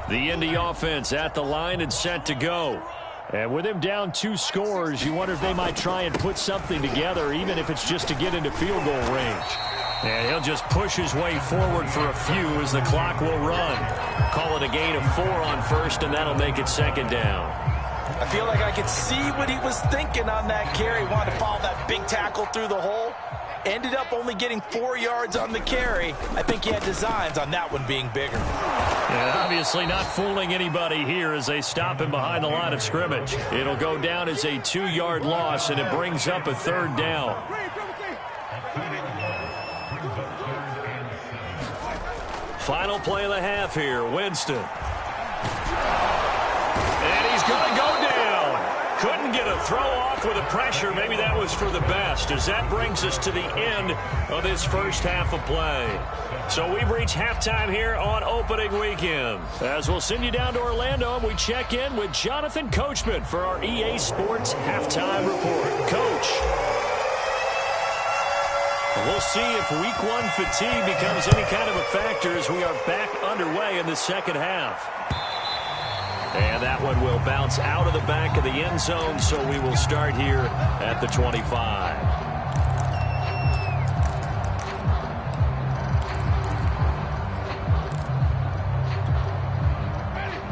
The Indy offense at the line and set to go. And with him down 2 scores, you wonder if they might try and put something together, even if it's just to get into field goal range. And he'll just push his way forward for a few as the clock will run. Call it a gain of 4 on first, and that'll make it second down. I feel like I could see what he was thinking on that carry. Wanted to follow that big tackle through the hole. Ended up only getting 4 yards on the carry. I think he had designs on that one being bigger. And obviously not fooling anybody here as they stop him behind the line of scrimmage. It'll go down as a 2-yard loss, and it brings up a 3rd down. Final play of the half here, Winston. And he's going to go down. Couldn't get a throw off with the pressure. Maybe that was for the best, as that brings us to the end of this first half of play. So we've reached halftime here on opening weekend. As we'll send you down to Orlando, and we check in with Jonathan Coachman for our EA Sports Halftime Report. Coach. We'll see if week 1 fatigue becomes any kind of a factor as we are back underway in the second half. And that one will bounce out of the back of the end zone, so we will start here at the 25.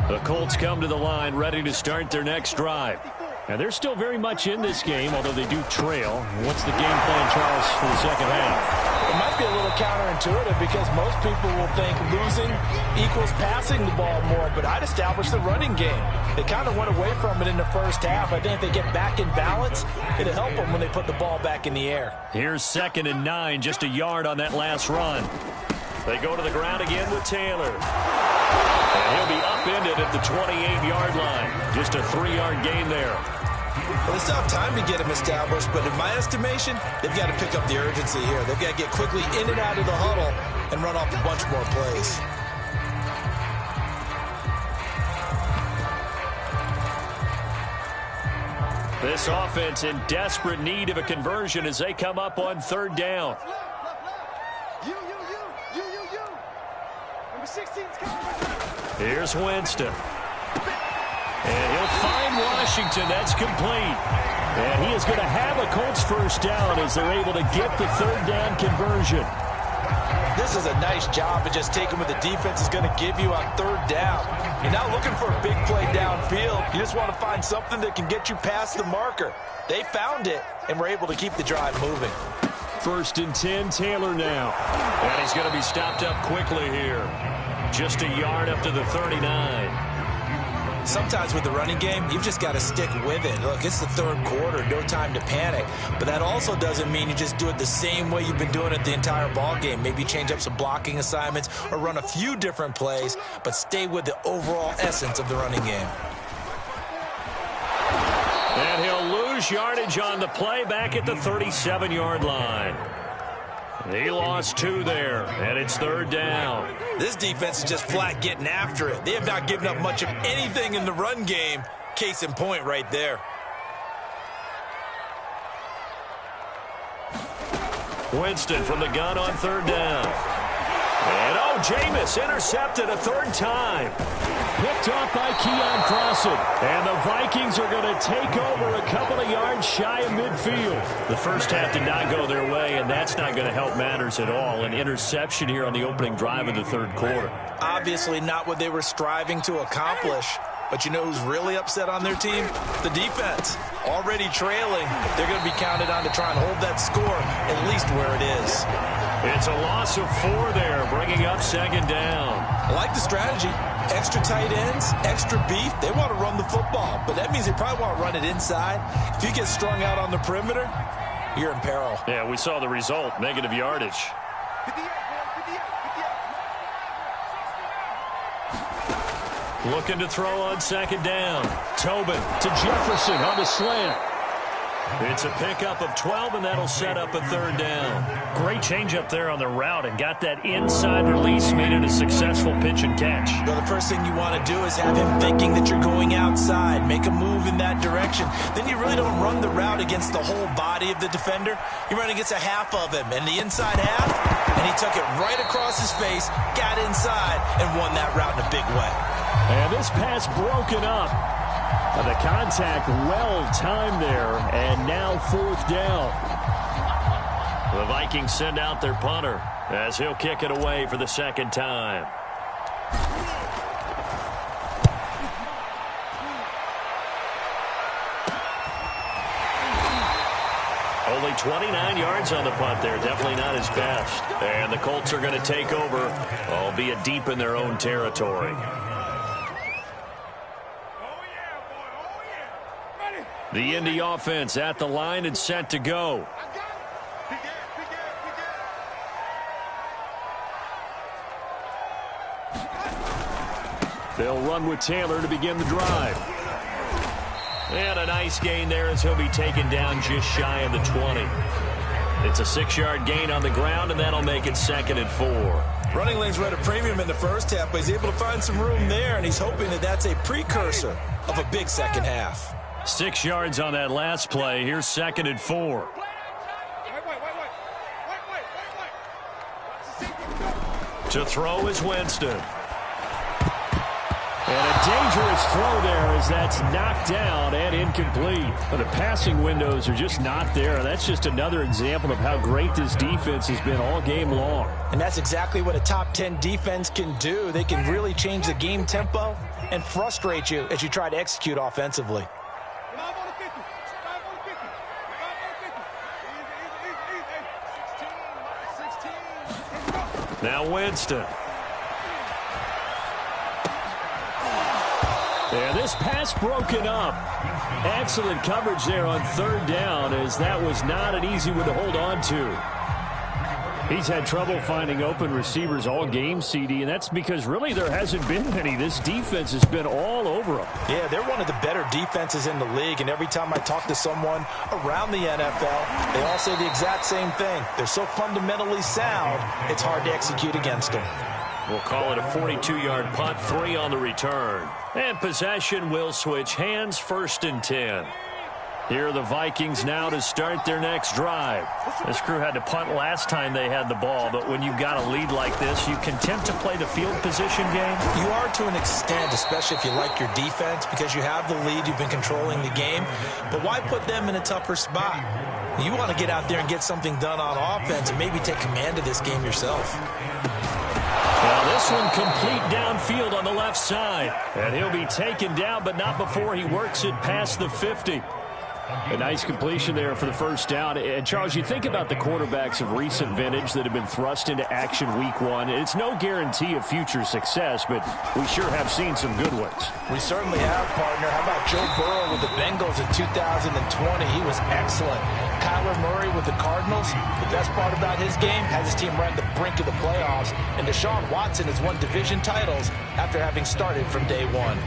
The Colts come to the line ready to start their next drive. And they're still very much in this game, although they do trail. What's the game plan, Charles, for the second half? It might be a little counterintuitive because most people will think losing equals passing the ball more, but I'd establish the running game. They kind of went away from it in the first half. I think if they get back in balance, it'll help them when they put the ball back in the air. Here's 2nd and 9, just a yard on that last run. They go to the ground again with Taylor. And he'll be upended at the 28-yard line. Just a 3-yard gain there. Well, they still have time to get him established, but in my estimation, they've got to pick up the urgency here. They've got to get quickly in and out of the huddle and run off a bunch more plays. This offense in desperate need of a conversion as they come up on 3rd down. Number 16's coming. Here's Winston. And he'll find Washington. That's complete. And he is going to have a Colts first down as they're able to get the 3rd down conversion. This is a nice job of just taking what the defense is going to give you on 3rd down. You're not looking for a big play downfield. You just want to find something that can get you past the marker. They found it and were able to keep the drive moving. 1st and 10, Taylor now. And he's going to be stopped up quickly here. Just a yard up to the 39. Sometimes with the running game, you've just got to stick with it. Look, it's the 3rd quarter, no time to panic. But that also doesn't mean you just do it the same way you've been doing it the entire ball game. Maybe change up some blocking assignments or run a few different plays, but stay with the overall essence of the running game. And he'll lose yardage on the play back at the 37-yard line. He lost 2 there, and it's 3rd down. This defense is just flat getting after it. They have not given up much of anything in the run game. Case in point right there. Winston from the gun on 3rd down. And Jameis intercepted a 3rd time. Picked off by Keon Crossen. And the Vikings are going to take over a couple of yards shy of midfield. The first half did not go their way, and that's not going to help matters at all. An interception here on the opening drive of the 3rd quarter. Obviously not what they were striving to accomplish. But you know who's really upset on their team? The defense. Already trailing. They're going to be counted on to try and hold that score at least where it is. It's a loss of 4 there, bringing up 2nd down. I like the strategy. Extra tight ends, extra beef. They want to run the football, but that means they probably want to run it inside. If you get strung out on the perimeter, you're in peril. Yeah, we saw the result, negative yardage. Looking to throw on 2nd down. Tobin to Jefferson on the slant. It's a pickup of 12, and that'll set up a 3rd down. Great change up there on the route and got that inside release, made it a successful pitch and catch. Well, the first thing you want to do is have him thinking that you're going outside, make a move in that direction. Then you really don't run the route against the whole body of the defender. You run against a half of him, and the inside half, and he took it right across his face, got inside, and won that route in a big way. And this pass broken up. The contact well timed there, and now 4th down. The Vikings send out their punter as he'll kick it away for the 2nd time. Only 29 yards on the punt there. Definitely not his best. And the Colts are going to take over, albeit deep in their own territory. The Indy offense at the line and set to go. They'll run with Taylor to begin the drive. And a nice gain there as he'll be taken down just shy of the 20. It's a 6-yard gain on the ground, and that'll make it 2nd and 4. Running lanes were at a premium in the first half, but he's able to find some room there, and he's hoping that that's a precursor of a big second half. 6 yards on that last play. Here's 2nd and 4. To throw is Winston. And a dangerous throw there as that's knocked down and incomplete. But the passing windows are just not there. That's just another example of how great this defense has been all game long. And that's exactly what a top 10 defense can do. They can really change the game tempo and frustrate you as you try to execute offensively. Now Winston. And this pass broken up. Excellent coverage there on 3rd down, as that was not an easy one to hold on to. He's had trouble finding open receivers all game, CD, and that's because really there hasn't been many. This defense has been all over them. Yeah, they're one of the better defenses in the league, and every time I talk to someone around the NFL, they all say the exact same thing. They're so fundamentally sound, it's hard to execute against them. We'll call it a 42-yard punt, 3 on the return. And possession will switch hands, 1st and 10. Here are the Vikings now to start their next drive. This crew had to punt last time they had the ball, but when you've got a lead like this, you can tempt to play the field position game. You are to an extent, especially if you like your defense, because you have the lead, you've been controlling the game. But why put them in a tougher spot? You want to get out there and get something done on offense and maybe take command of this game yourself. Well, this one complete downfield on the left side. And he'll be taken down, but not before he works it past the 50. A nice completion there for the 1st down. And, Charles, you think about the quarterbacks of recent vintage that have been thrust into action week 1. It's no guarantee of future success, but we sure have seen some good ones. We certainly have, partner. How about Joe Burrow with the Bengals in 2020? He was excellent. Kyler Murray with the Cardinals. The best part about his game has his team right on the brink of the playoffs. And Deshaun Watson has won division titles after having started from day 1.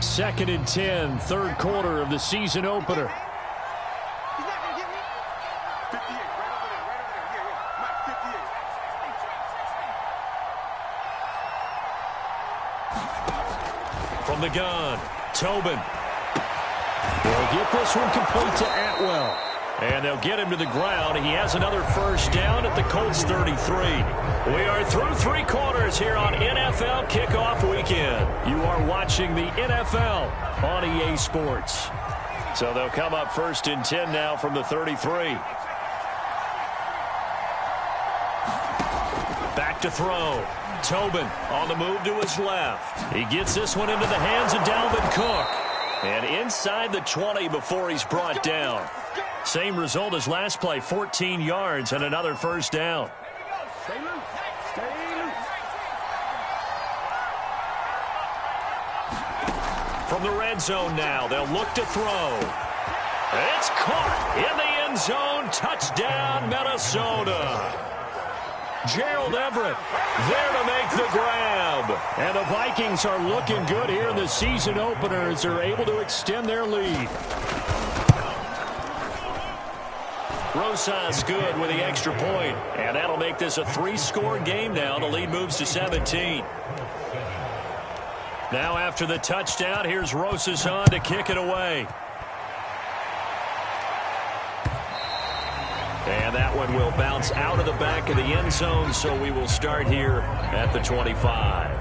Second and 10, 3rd quarter of the season opener. From the gun, Tobin. They'll get this one complete to Atwell. And they'll get him to the ground. He has another 1st down at the Colts 33. We are through 3 quarters here on NFL Kickoff Weekend. You are watching the NFL on EA Sports. So they'll come up 1st and 10 now from the 33. Back to throw. Tobin on the move to his left. He gets this one into the hands of Dalvin Cook. And inside the 20 before he's brought down. Same result as last play, 14 yards and another 1st down. Stay loose. Stay loose. From the red zone now, they'll look to throw. It's caught in the end zone. Touchdown, Minnesota. Gerald Everett there to make the grab. And the Vikings are looking good here in the season opener as they're able to extend their lead. Rosas good with the extra point, and that'll make this a 3-score game now. The lead moves to 17. Now after the touchdown, here's Rosas on to kick it away. And that one will bounce out of the back of the end zone, so we will start here at the 25.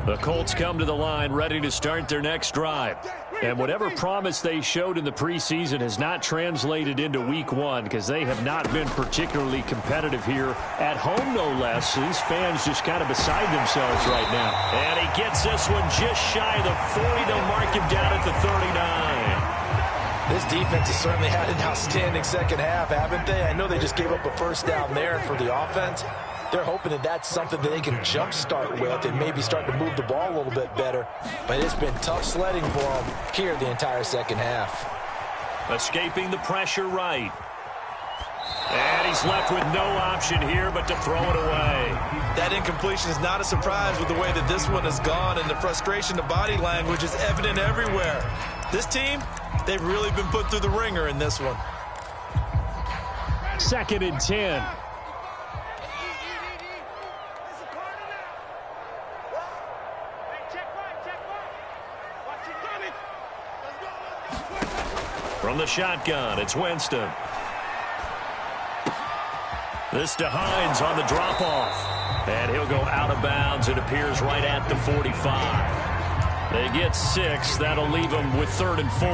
The Colts come to the line ready to start their next drive. And whatever promise they showed in the preseason has not translated into week one because they have not been particularly competitive here at home, no less. These fans just kind of beside themselves right now. And he gets this one just shy of the 40. They'll mark him down at the 39. This defense has certainly had an outstanding second half, haven't they? I know they just gave up a first down there, and for the offense, they're hoping that that's something that they can jumpstart with and maybe start to move the ball a little bit better. But it's been tough sledding for them here the entire second half. Escaping the pressure right. And he's left with no option here but to throw it away. That incompletion is not a surprise with the way that this one has gone, and the frustration, the body language is evident everywhere. This team, they've really been put through the ringer in this one. 2nd and 10. From the shotgun, it's Winston. This to Hines on the drop-off. And he'll go out of bounds, it appears, right at the 45. They get 6. That'll leave them with 3rd and 4.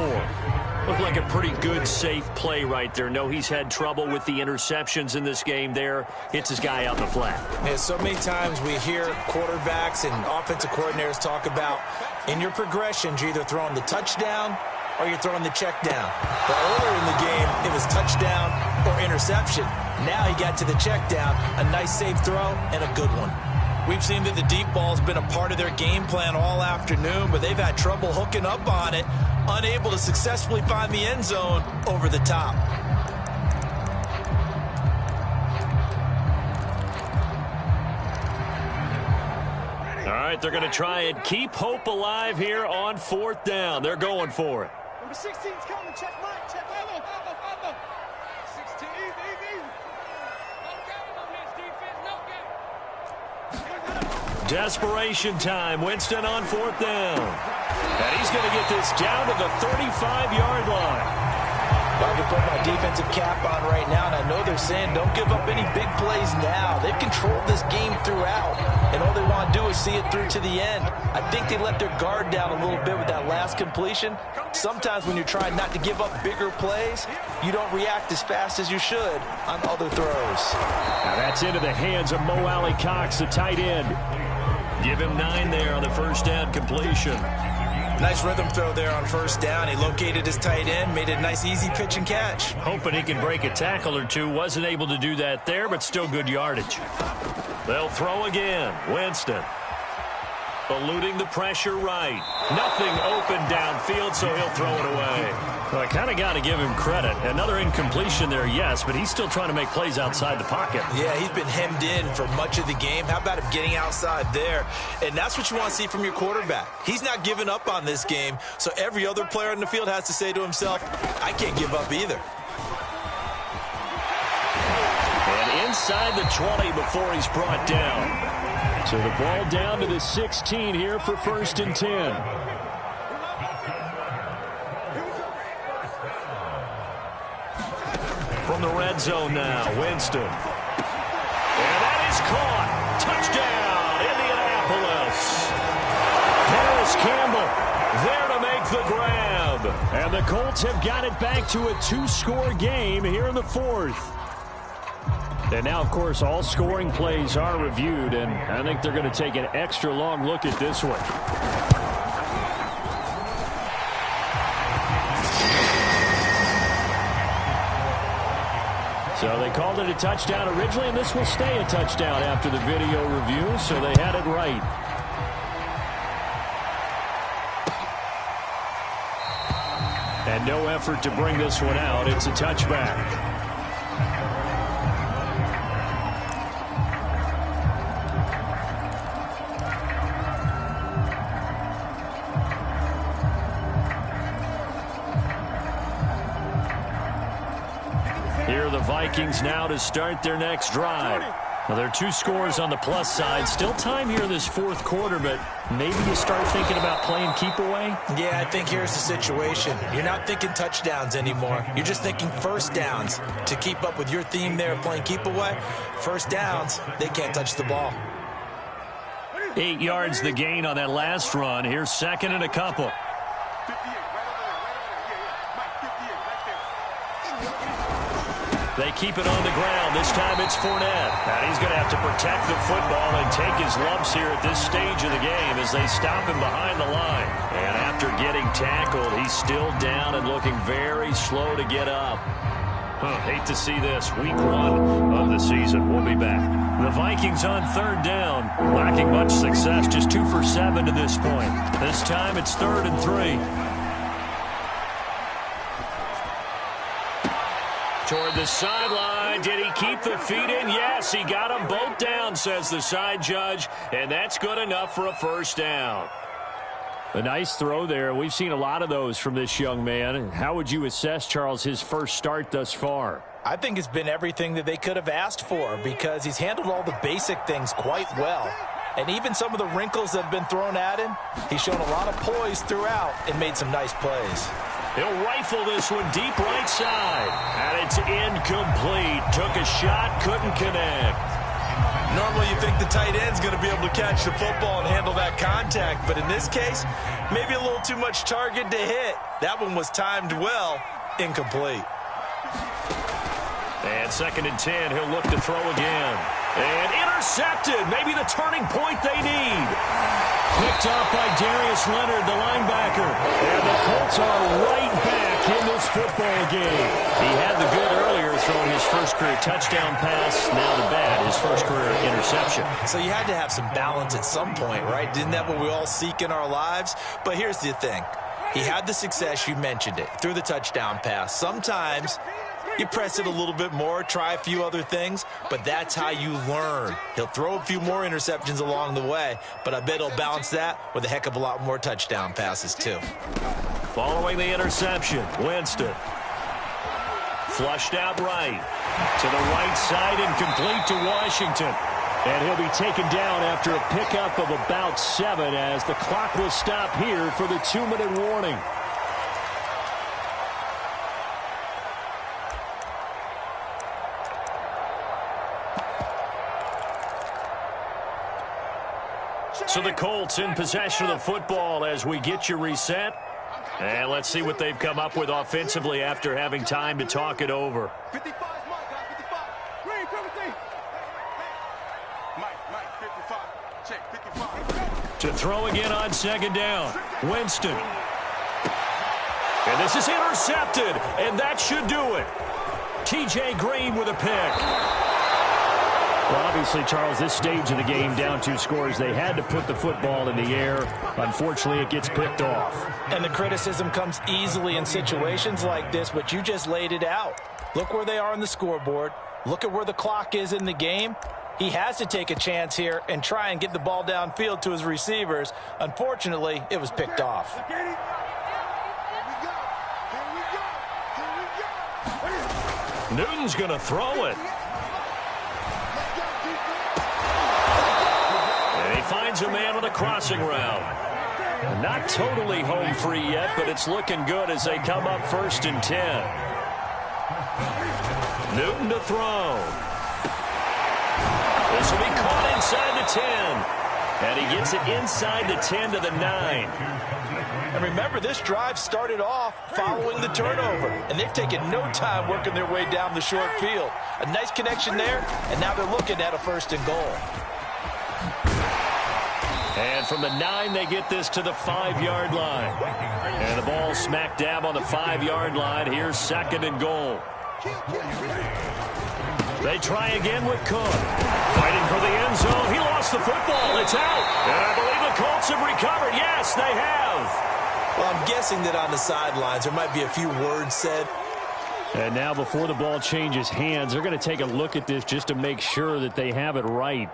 Looked like a pretty good, safe play right there. No, he's had trouble with the interceptions in this game there. Hits his guy out in the flat. Yeah, so many times we hear quarterbacks and offensive coordinators talk about in your progressions, you're either throwing the touchdown or you're throwing the check down. But earlier in the game, it was touchdown or interception. Now he got to the check down, a nice safe throw, and a good one. We've seen that the deep ball's been a part of their game plan all afternoon, but they've had trouble hooking up on it, unable to successfully find the end zone over the top. All right, they're going to try and keep hope alive here on 4th down. They're going for it. Number 16's coming. Check right. Check right. 16. Easy. No game on this defense. No game. Desperation time. Winston on 4th down. And he's going to get this down to the 35-yard line. I can put my defensive cap on right now, and I know they're saying don't give up any big plays now. They've controlled this game throughout, and all they want to do is see it through to the end. I think they let their guard down a little bit with that last completion. Sometimes when you're trying not to give up bigger plays, you don't react as fast as you should on other throws. Now that's into the hands of Mo Alley Cox, the tight end. Give him 9 there on the first down completion. Nice rhythm throw there on first down. He located his tight end, made a nice easy pitch and catch. Hoping he can break a tackle or two. Wasn't able to do that there, but still good yardage. They'll throw again. Winston. Eluding the pressure right. Nothing open downfield, so he'll throw it away. Well, I kind of got to give him credit. Another incompletion there, yes, but he's still trying to make plays outside the pocket. Yeah, he's been hemmed in for much of the game. How about him getting outside there? And that's what you want to see from your quarterback. He's not giving up on this game, so every other player on the field has to say to himself, I can't give up either. And inside the 20 before he's brought down. So the ball down to the 16 here for 1st and 10. From the red zone now, Winston. And that is caught. Touchdown, Indianapolis. Paris Campbell there to make the grab. And the Colts have got it back to a 2-score game here in the 4th. And now, of course, all scoring plays are reviewed, and I think they're going to take an extra long look at this one. So they called it a touchdown originally, and this will stay a touchdown after the video review, so they had it right. And no effort to bring this one out. It's a touchback. Here are the Vikings now to start their next drive. Well, there are 2 scores on the plus side. Still time here in this fourth quarter, but maybe you start thinking about playing keep away? Yeah, I think here's the situation. You're not thinking touchdowns anymore. You're just thinking first downs. To keep up with your theme there of playing keep away, first downs, they can't touch the ball. 8 yards the gain on that last run. Here's second and a couple. They keep it on the ground. This time it's Fournette. And he's going to have to protect the football and take his lumps here at this stage of the game as they stop him behind the line. And after getting tackled, he's still down and looking very slow to get up. Hate to see this. Week 1 of the season. We'll be back. The Vikings on third down. Lacking much success. Just 2 for 7 to this point. This time it's 3rd and 3. Toward the sideline. Did he keep the feet in? Yes, he got them both down, says the side judge. And that's good enough for a first down. A nice throw there. We've seen a lot of those from this young man. How would you assess, Charles, his first start thus far? I think it's been everything that they could have asked for because he's handled all the basic things quite well. And even some of the wrinkles that have been thrown at him, he's shown a lot of poise throughout and made some nice plays. He'll rifle this one deep right side. And it's incomplete. Took a shot, couldn't connect. Normally you think the tight end's going to be able to catch the football and handle that contact. But in this case, maybe a little too much target to hit. That one was timed well. Incomplete. And 2nd and 10. He'll look to throw again. And intercepted. Maybe the turning point they need. Picked off by Darius Leonard, the linebacker. And the Colts are right back in this football game. He had the good earlier, throwing his first career touchdown pass. Now the bad, his first career interception. So you had to have some balance at some point, right? Isn't that what we all seek in our lives? But here's the thing. He had the success, you mentioned it, through the touchdown pass. Sometimes you press it a little bit more, try a few other things, but that's how you learn. He'll throw a few more interceptions along the way, but I bet he'll balance that with a heck of a lot more touchdown passes, too. Following the interception, Winston. Flushed out right. To the right side and complete to Washington. And he'll be taken down after a pickup of about 7 as the clock will stop here for the 2-minute warning. So the Colts in possession of the football as we get you reset. And let's see what they've come up with offensively after having time to talk it over. 55 is Mike, 55. Green, come and see. Mike, 55. Check, 55. To throw again on 2nd down. Winston. And this is intercepted, and that should do it. T.J. Green with a pick. Well, obviously, Charles, this stage of the game, down 2 scores, they had to put the football in the air. Unfortunately, it gets picked off. And the criticism comes easily in situations like this, but you just laid it out. Look where they are on the scoreboard. Look at where the clock is in the game. He has to take a chance here and try and get the ball downfield to his receivers. Unfortunately, it was picked off. Newton's going to throw it. Finds a man on the crossing route. Not totally home free yet, but it's looking good as they come up 1st and 10. Newton to throw. This will be caught inside the 10. And he gets it inside the 10 to the 9. And remember, this drive started off following the turnover. And they've taken no time working their way down the short field. A nice connection there, and now they're looking at a 1st and goal. And from the 9, they get this to the 5-yard line. And the ball smack dab on the 5-yard line. Here's 2nd and goal. They try again with Cook. Fighting for the end zone. He lost the football. It's out. And I believe the Colts have recovered. Yes, they have. Well, I'm guessing that on the sidelines there might be a few words said. And now before the ball changes hands, they're going to take a look at this just to make sure that they have it right.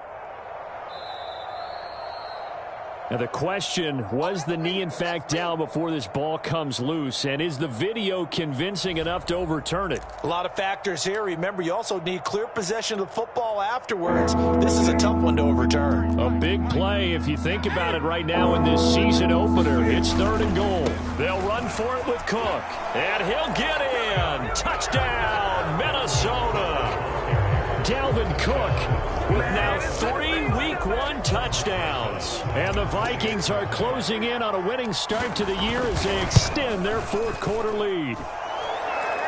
And the question, was the knee in fact down before this ball comes loose? And is the video convincing enough to overturn it? A lot of factors here. Remember, you also need clear possession of the football afterwards. This is a tough one to overturn. A big play if you think about it right now in this season opener. It's 3rd and goal. They'll run for it with Cook. And he'll get in. Touchdown, Minnesota. Dalvin Cook with now 3 Week 1 touchdowns. And the Vikings are closing in on a winning start to the year as they extend their 4th quarter lead.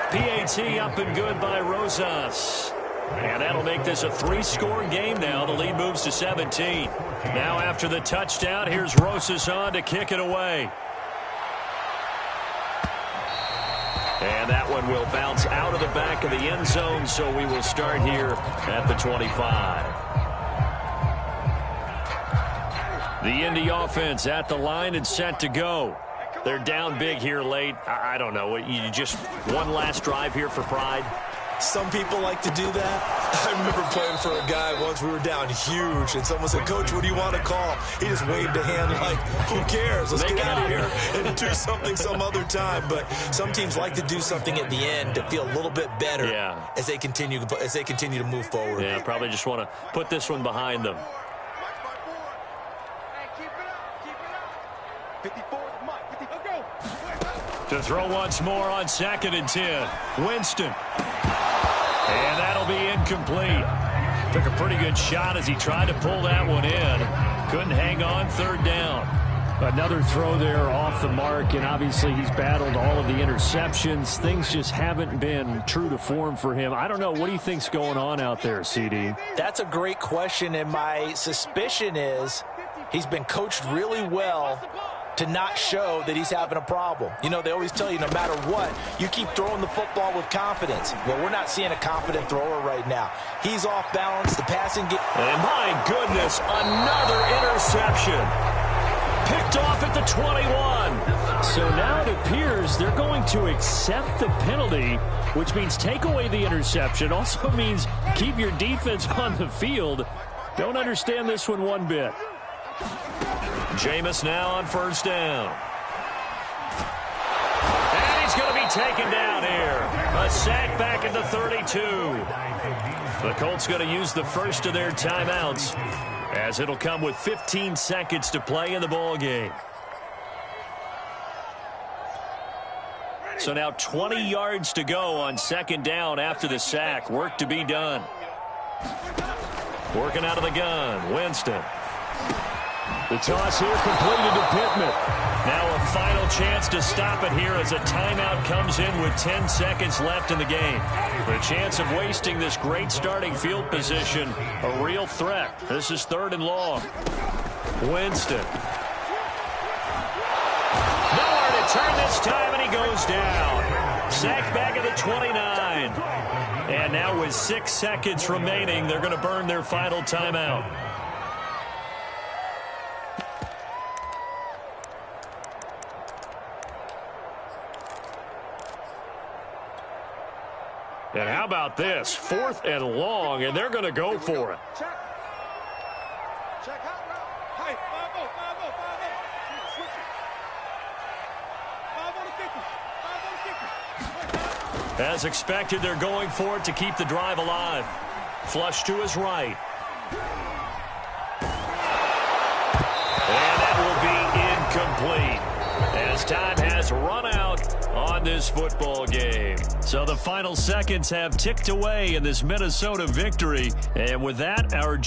PAT up and good by Rosas. And that'll make this a 3-score game now. The lead moves to 17. Now after the touchdown, here's Rosas on to kick it away. And that one will bounce out of the back of the end zone, so we will start here at the 25. The Indy offense at the line and set to go. They're down big here late. I don't know. You just one last drive here for pride? Some people like to do that. I remember playing for a guy once. We were down huge, and someone said, "Coach, what do you want to call?" He just waved a hand like, "Who cares? Let's get out of here and do something some other time." But some teams like to do something at the end to feel a little bit better as they continue to move forward. Yeah, probably just want to put this one behind them. To throw once more on 2nd and 10. Winston. And that'll be incomplete. Took a pretty good shot as he tried to pull that one in. Couldn't hang on. 3rd down. Another throw there off the mark, and obviously he's battled all of the interceptions. Things just haven't been true to form for him. I don't know. What do you think's going on out there, CD? That's a great question, and my suspicion is he's been coached really well to not show that he's having a problem. You know, they always tell you no matter what, you keep throwing the football with confidence. Well, we're not seeing a confident thrower right now. He's off balance. The passing game. And my goodness, another interception. Picked off at the 21. So now it appears they're going to accept the penalty, which means take away the interception. Also means keep your defense on the field. Don't understand this one bit. Jameis now on 1st down. And he's going to be taken down here. A sack back at the 32. The Colts going to use the first of their timeouts, as it'll come with 15 seconds to play in the ball game. So now 20 yards to go on 2nd down after the sack. Work to be done. Working out of the gun, Winston. The toss here completed to Pittman. Now a final chance to stop it here as a timeout comes in with 10 seconds left in the game. The chance of wasting this great starting field position, a real threat. This is 3rd and long. Winston. Nowhere to turn this time, and he goes down. Sacked back at the 29. And now with 6 seconds remaining, they're going to burn their final timeout. And how about this? 4th and long, and they're going to go for it. Check out route. Hey, 5-0, 5-0, 5-0. Switch it. 5 on the 50. As expected, they're going for it to keep the drive alive. Flush to his right. And that will be incomplete, as time has run out on this football game. So the final seconds have ticked away in this Minnesota victory. And with that, our